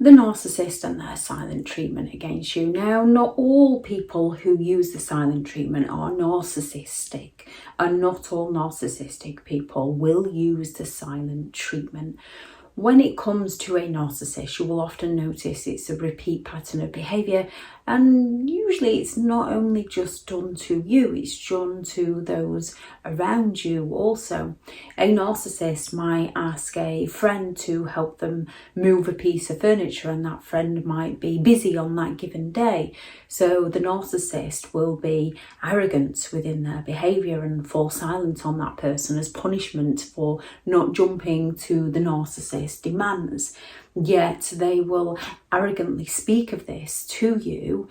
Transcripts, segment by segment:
The narcissist and their silent treatment against you. Now, not all people who use the silent treatment are narcissistic, and not all narcissistic people will use the silent treatment. When it comes to a narcissist, you will often notice it's a repeat pattern of behaviour, and usually it's not only just done to you, it's done to those around you also. A narcissist might ask a friend to help them move a piece of furniture, and that friend might be busy on that given day. So the narcissist will be arrogant within their behaviour and fall silent on that person as punishment for not jumping to the narcissist's demands. Yet they will arrogantly speak of this to you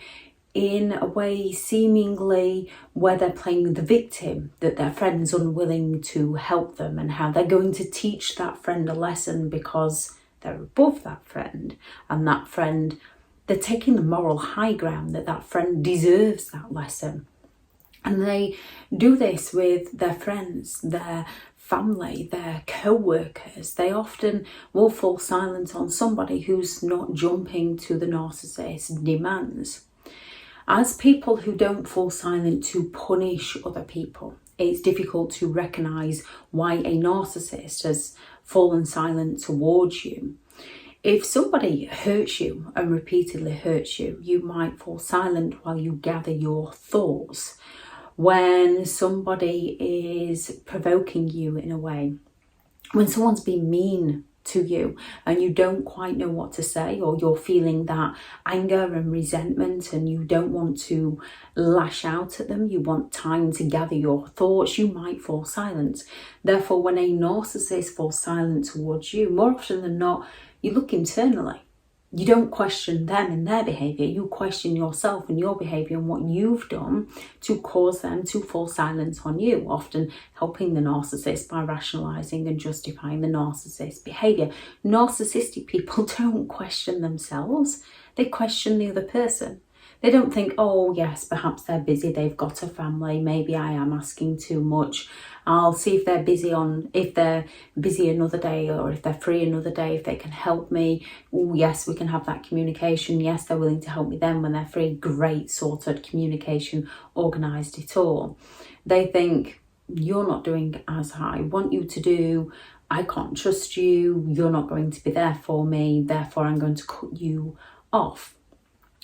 in a way seemingly where they're playing the victim, that their friend's unwilling to help them, and how they're going to teach that friend a lesson because they're above that friend, and that friend, they're taking the moral high ground that that friend deserves that lesson. And they do this with their friends, their family, their co-workers. They often will fall silent on somebody who's not jumping to the narcissist's demands. As people who don't fall silent to punish other people, it's difficult to recognise why a narcissist has fallen silent towards you. If somebody hurts you and repeatedly hurts you, you might fall silent while you gather your thoughts. When somebody is provoking you in a way, when someone's been mean to you and you don't quite know what to say, or you're feeling that anger and resentment and you don't want to lash out at them, you want time to gather your thoughts, you might fall silent. Therefore, when a narcissist falls silent towards you, more often than not, you look internally. You don't question them and their behaviour, you question yourself and your behaviour and what you've done to cause them to fall silent on you, often helping the narcissist by rationalising and justifying the narcissist's behaviour. Narcissistic people don't question themselves, they question the other person. They don't think, oh yes, perhaps they're busy, they've got a family, maybe I am asking too much. I'll see if they're busy another day, or if they're free another day, if they can help me. Oh yes, we can have that communication. Yes, they're willing to help me then when they're free. Great, sorted communication, organised it all. They think, you're not doing as I want you to do. I can't trust you. You're not going to be there for me. Therefore, I'm going to cut you off.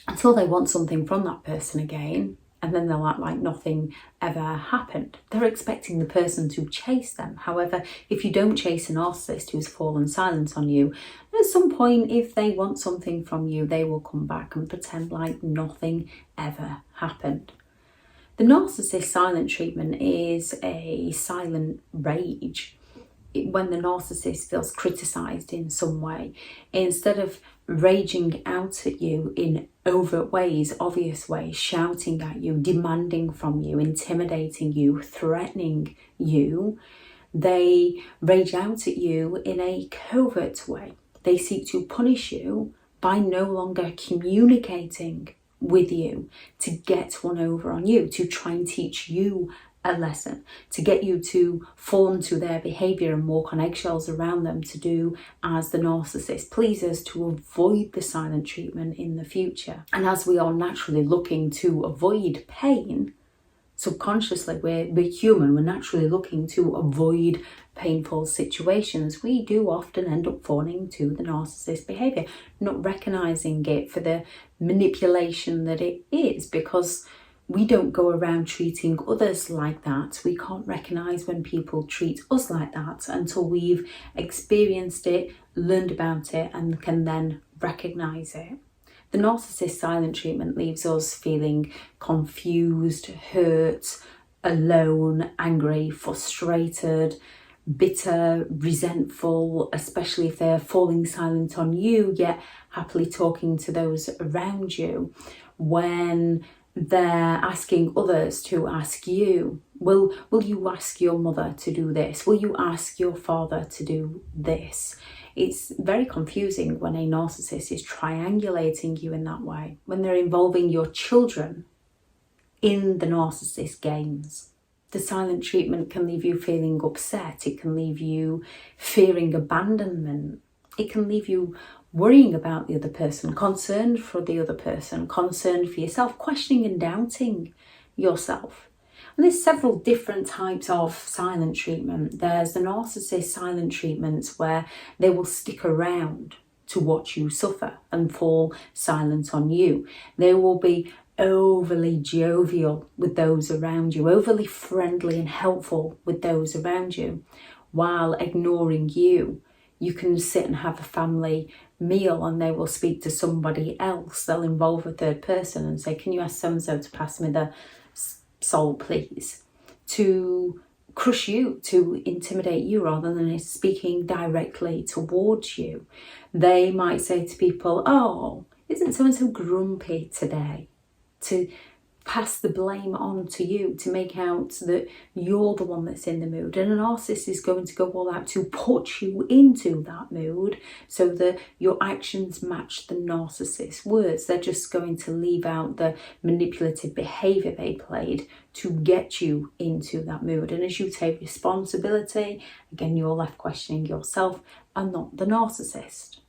Until they want something from that person again, and then they'll act like nothing ever happened. They're expecting the person to chase them. However, if you don't chase a narcissist who's fallen silent on you, at some point, if they want something from you, they will come back and pretend like nothing ever happened. The narcissist silent treatment is a silent rage. When the narcissist feels criticised in some way, instead of raging out at you in overt ways, obvious ways, shouting at you, demanding from you, intimidating you, threatening you, they rage out at you in a covert way. They seek to punish you by no longer communicating with you, to get one over on you, to try and teach you a lesson, to get you to fall into their behaviour and walk on eggshells around them, to do as the narcissist pleases, to avoid the silent treatment in the future. And as we are naturally looking to avoid pain, subconsciously we're human, we're naturally looking to avoid painful situations. We do often end up falling to the narcissist behaviour, not recognising it for the manipulation that it is, because we don't go around treating others like that. We can't recognise when people treat us like that until we've experienced it, learned about it, and can then recognise it. The narcissist silent treatment leaves us feeling confused, hurt, alone, angry, frustrated, bitter, resentful, especially if they're falling silent on you, yet happily talking to those around you. When they're asking others to ask you, will you ask your mother to do this? Will you ask your father to do this? It's very confusing when a narcissist is triangulating you in that way, when they're involving your children in the narcissist games. The silent treatment can leave you feeling upset. It can leave you fearing abandonment. It can leave you worrying about the other person, concerned for the other person, concerned for yourself, questioning and doubting yourself. And there's several different types of silent treatment. There's the narcissist silent treatments where they will stick around to watch you suffer and fall silent on you. They will be overly jovial with those around you, overly friendly and helpful with those around you, while ignoring you. You can sit and have a family meal and they will speak to somebody else. They'll involve a third person and say, can you ask so-and-so to pass me the salt, please? To crush you, to intimidate you rather than speaking directly towards you. They might say to people, oh, isn't so-and-so grumpy today? To pass the blame on to you, to make out that you're the one that's in the mood. And a narcissist is going to go all out to put you into that mood so that your actions match the narcissist's words. They're just going to leave out the manipulative behaviour they played to get you into that mood. And as you take responsibility, again, you're left questioning yourself and not the narcissist.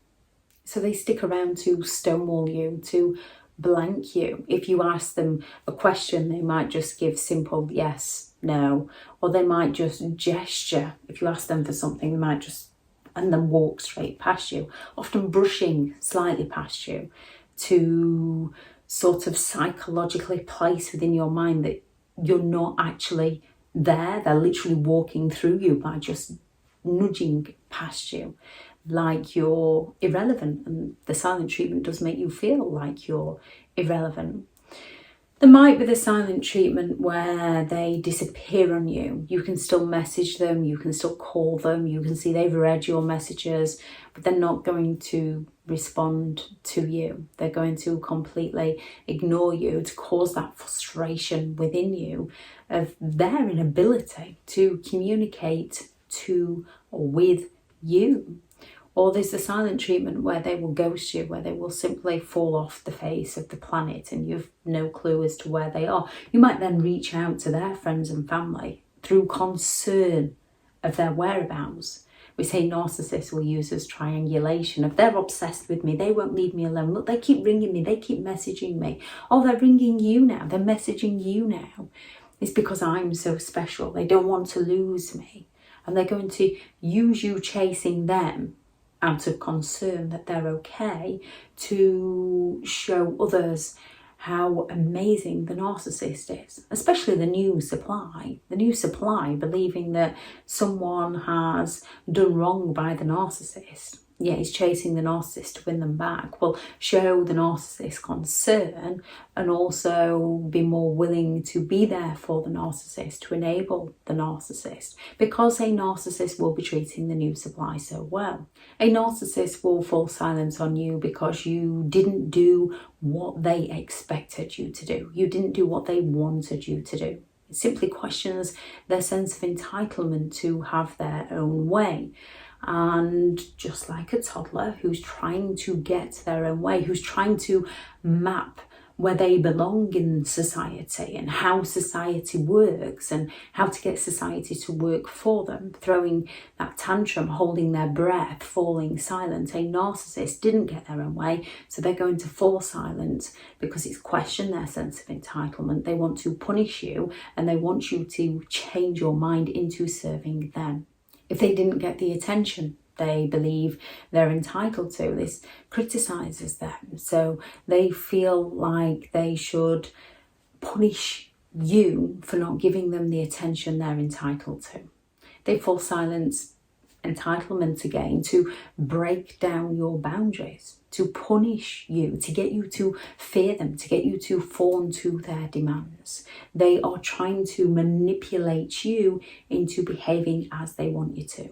So they stick around to stonewall you, to blank you. If you ask them a question, they might just give simple yes, no, or they might just gesture. If you ask them for something, they might just and then walk straight past you, often brushing slightly past you, to sort of psychologically place within your mind that you're not actually there. They're literally walking through you by just nudging past you, like you're irrelevant, and the silent treatment does make you feel like you're irrelevant. There might be the silent treatment where they disappear on you. You can still message them, you can still call them, you can see they've read your messages, but they're not going to respond to you. They're going to completely ignore you, to cause that frustration within you of their inability to communicate to or with you. Or there's the silent treatment where they will ghost you, where they will simply fall off the face of the planet and you've no clue as to where they are. You might then reach out to their friends and family through concern of their whereabouts. We say narcissists will use as triangulation. If they're obsessed with me, they won't leave me alone. Look, they keep ringing me, they keep messaging me. Oh, they're ringing you now, they're messaging you now. It's because I'm so special. They don't want to lose me. And they're going to use you chasing them out of concern that they're okay, to show others how amazing the narcissist is, especially the new supply. The new supply, believing that someone has done wrong by the narcissist, yet he's chasing the narcissist to win them back, will show the narcissist concern and also be more willing to be there for the narcissist, to enable the narcissist, because a narcissist will be treating the new supply so well. A narcissist will fall silent on you because you didn't do what they expected you to do. You didn't do what they wanted you to do. It simply questions their sense of entitlement to have their own way. And just like a toddler who's trying to get their own way, who's trying to map where they belong in society and how society works and how to get society to work for them, throwing that tantrum, holding their breath, falling silent. A narcissist didn't get their own way, so they're going to fall silent because it's questioned their sense of entitlement. They want to punish you and they want you to change your mind into serving them. If they didn't get the attention they believe they're entitled to, this criticises them. So they feel like they should punish you for not giving them the attention they're entitled to. They fall silent, entitlement again, to break down your boundaries, to punish you, to get you to fear them, to get you to fawn to their demands. They are trying to manipulate you into behaving as they want you to.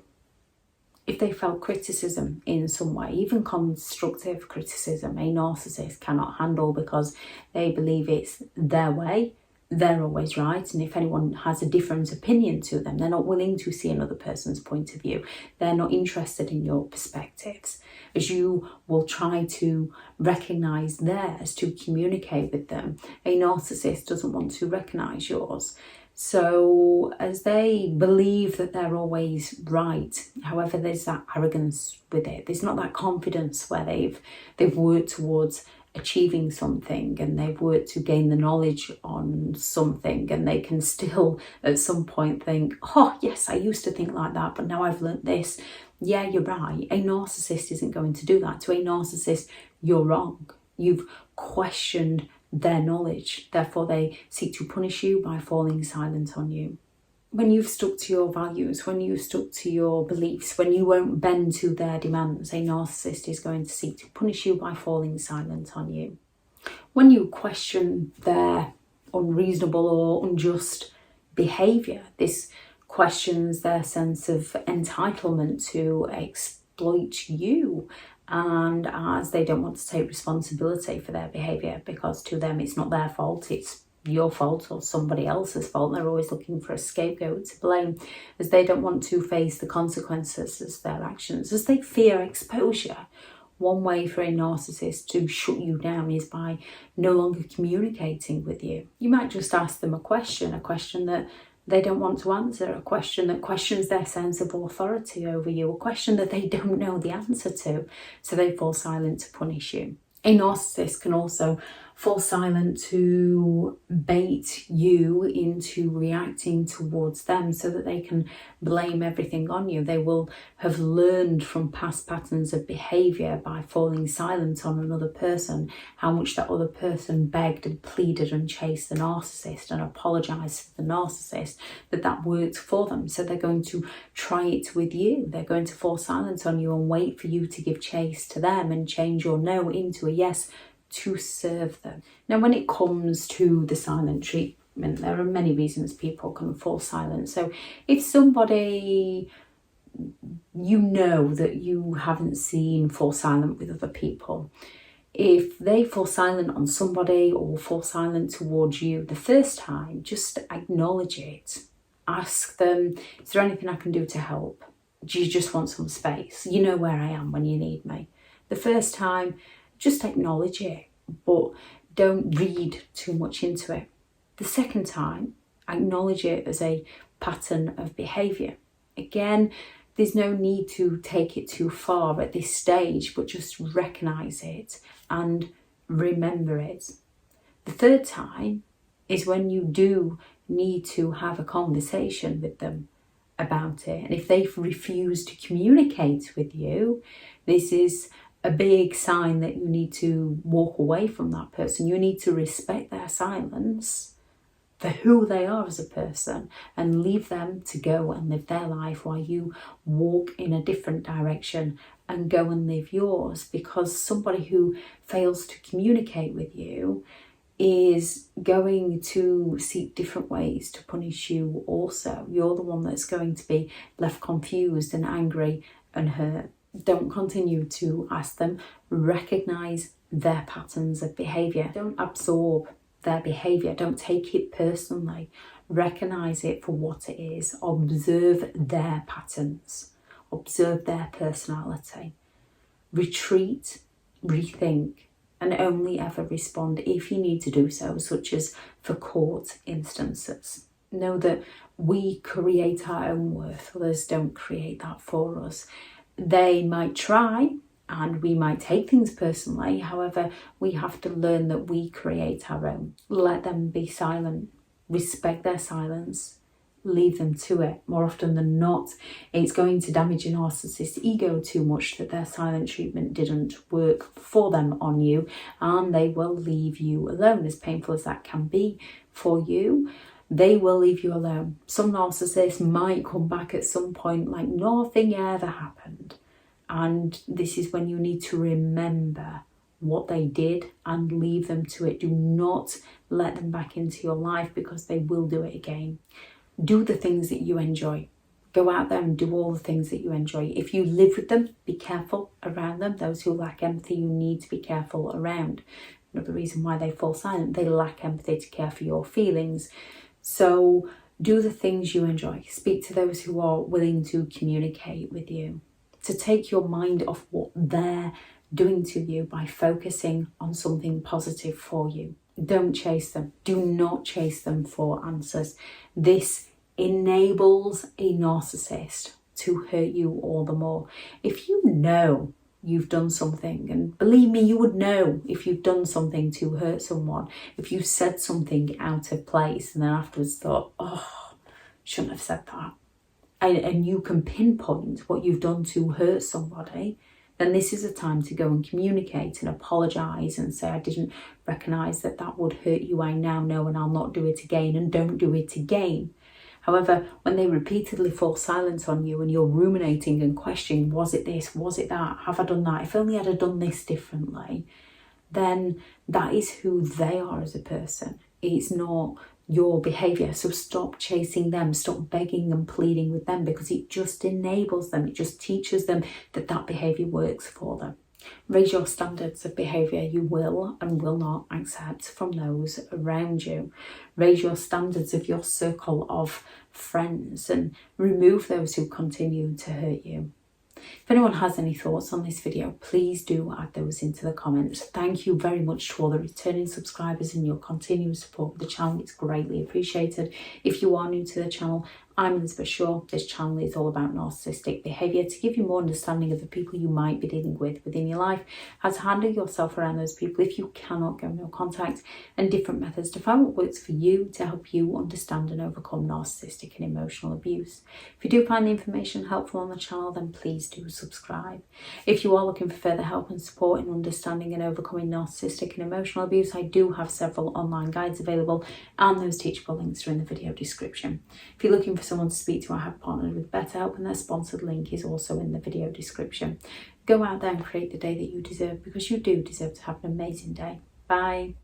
If they felt criticism in some way, even constructive criticism, a narcissist cannot handle because they believe it's their way, they're always right, and if anyone has a different opinion to them, they're not willing to see another person's point of view. They're not interested in your perspectives, as you will try to recognise theirs to communicate with them. A narcissist doesn't want to recognise yours. So as they believe that they're always right, however, there's that arrogance with it. There's not that confidence where they've worked towards achieving something, and they've worked to gain the knowledge on something, and they can still at some point think, oh yes, I used to think like that, but now I've learnt this. Yeah, you're right. A narcissist isn't going to do that. To a narcissist, you're wrong. You've questioned their knowledge, therefore they seek to punish you by falling silent on you. When you've stuck to your values, when you've stuck to your beliefs, when you won't bend to their demands, a narcissist is going to seek to punish you by falling silent on you. When you question their unreasonable or unjust behaviour, this questions their sense of entitlement to exploit you, and as they don't want to take responsibility for their behaviour, because to them it's not their fault, it's your fault or somebody else's fault. They're always looking for a scapegoat to blame, as they don't want to face the consequences of their actions, as they fear exposure. One way for a narcissist to shut you down is by no longer communicating with you. You might just ask them a question that they don't want to answer, a question that questions their sense of authority over you, a question that they don't know the answer to, so they fall silent to punish you. A narcissist can also fall silent to bait you into reacting towards them so that they can blame everything on you. They will have learned from past patterns of behaviour by falling silent on another person, how much that other person begged and pleaded and chased the narcissist and apologised to the narcissist, that worked for them. So they're going to try it with you. They're going to fall silent on you and wait for you to give chase to them and change your no into a yes to serve them. Now, when it comes to the silent treatment, there are many reasons people can fall silent. So if somebody you know that you haven't seen fall silent with other people, if they fall silent on somebody or fall silent towards you the first time, just acknowledge it. Ask them, is there anything I can do to help? Do you just want some space? You know where I am when you need me. The first time, just acknowledge it, but don't read too much into it. The second time, acknowledge it as a pattern of behaviour. Again, there's no need to take it too far at this stage, but just recognise it and remember it. The third time is when you do need to have a conversation with them about it. And if they've refused to communicate with you, this is a big sign that you need to walk away from that person. You need to respect their silence for who they are as a person and leave them to go and live their life while you walk in a different direction and go and live yours. Because somebody who fails to communicate with you is going to seek different ways to punish you also. You're the one that's going to be left confused and angry and hurt. Don't continue to ask them. Recognise their patterns of behaviour. Don't absorb their behaviour. Don't take it personally. Recognise it for what it is. Observe their patterns. Observe their personality. Retreat, rethink, and only ever respond if you need to do so, such as for court instances. Know that we create our own worth. Others don't create that for us. They might try and we might take things personally. However, we have to learn that we create our own. Let them be silent. Respect their silence. Leave them to it. More often than not, it's going to damage a narcissist's ego too much that their silent treatment didn't work for them on you, and they will leave you alone. As painful as that can be for you, they will leave you alone. Some narcissists might come back at some point like nothing ever happened. And this is when you need to remember what they did and leave them to it. Do not let them back into your life, because they will do it again. Do the things that you enjoy. Go out there and do all the things that you enjoy. If you live with them, be careful around them. Those who lack empathy, you need to be careful around. Another reason why they fall silent, they lack empathy to care for your feelings. So do the things you enjoy. Speak to those who are willing to communicate with you. To take your mind off what they're doing to you by focusing on something positive for you. Don't chase them. Do not chase them for answers. This enables a narcissist to hurt you all the more. If you know you've done something, and believe me, you would know if you've done something to hurt someone, if you said something out of place and then afterwards thought, oh, shouldn't have said that, and you can pinpoint what you've done to hurt somebody, then this is a time to go and communicate and apologise and say, I didn't recognise that that would hurt you, I now know, and I'll not do it again, and don't do it again. However, when they repeatedly fall silent on you and you're ruminating and questioning, was it this, was it that, have I done that, if only I'd have done this differently, then that is who they are as a person. It's not your behaviour. So stop chasing them, stop begging and pleading with them, because it just enables them, it just teaches them that that behaviour works for them. Raise your standards of behaviour you will and will not accept from those around you. Raise your standards of your circle of friends and remove those who continue to hurt you. If anyone has any thoughts on this video, please do add those into the comments. Thank you very much to all the returning subscribers and your continued support of the channel. It's greatly appreciated. If you are new to the channel, I'm Elizabeth Shaw. This channel is all about narcissistic behaviour to give you more understanding of the people you might be dealing with within your life, how to handle yourself around those people if you cannot get no contact, and different methods to find what works for you to help you understand and overcome narcissistic and emotional abuse. If you do find the information helpful on the channel, then please do subscribe. If you are looking for further help and support in understanding and overcoming narcissistic and emotional abuse, I do have several online guides available, and those teachable links are in the video description. If you're looking for someone to speak to, I have partnered with BetterHelp, and their sponsored link is also in the video description. Go out there and create the day that you deserve, because you do deserve to have an amazing day. Bye.